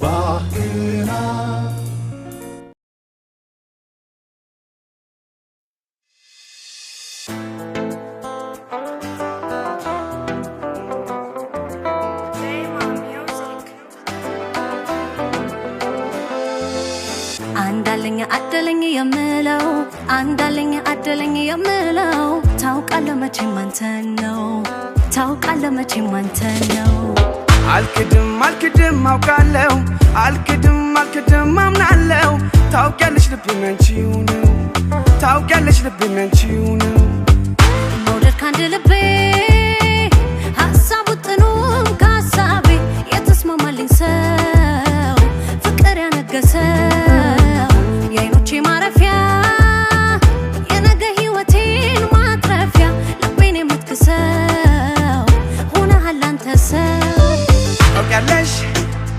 ባህና አንዳለኝ አደለኝ የምለው አንዳለኝ አደለኝ የምለው ታውቃለህ መቼም አንተ ነው ታውቃለህ መቼም አንተ ነው አልክድም አውቃለሁ አልክድም አምናለሁ ታውቂያለሽ ልቤን አንቺው ነው ታውቂያለሽ ልቤን አንቺው ነው መውደድ ካንድ ልቤ ሐሳቡ ጥኑም ከሐሳቤ የተስማማልኝ ሰው ፍቅር ያነገሰው የዓይኖቼ ማረፊያ የነገ ሕይወቴን ማትረፊያ ልቤን የምትክሰው ሆነሃል አንተ ሰው ታውቂያለሽ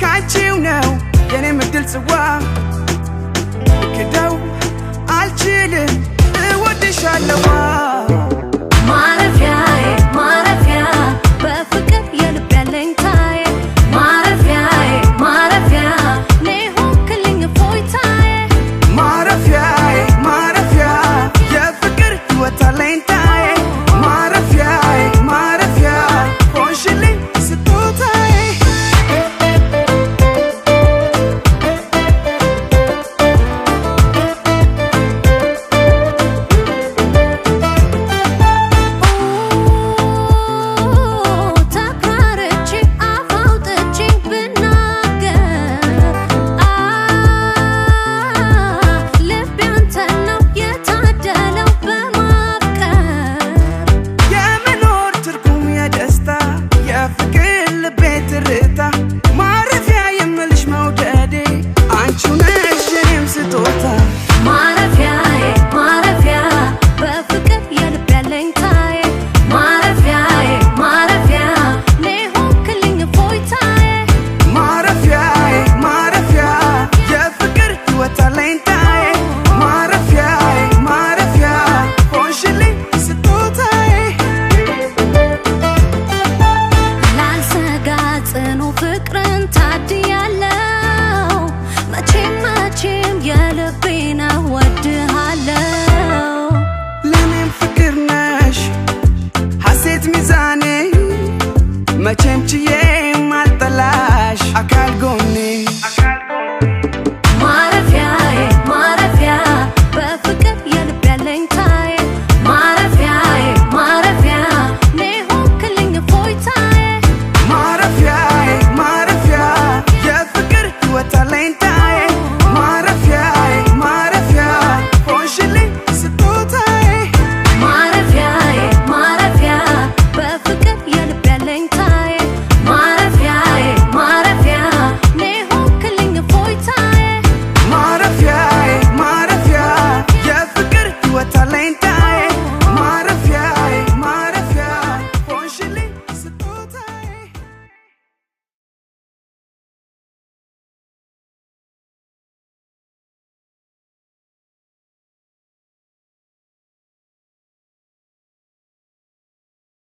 ካንቺው ነው የኔ ምድል ጽዋ ልክደው አልችልም እወድሻለሁ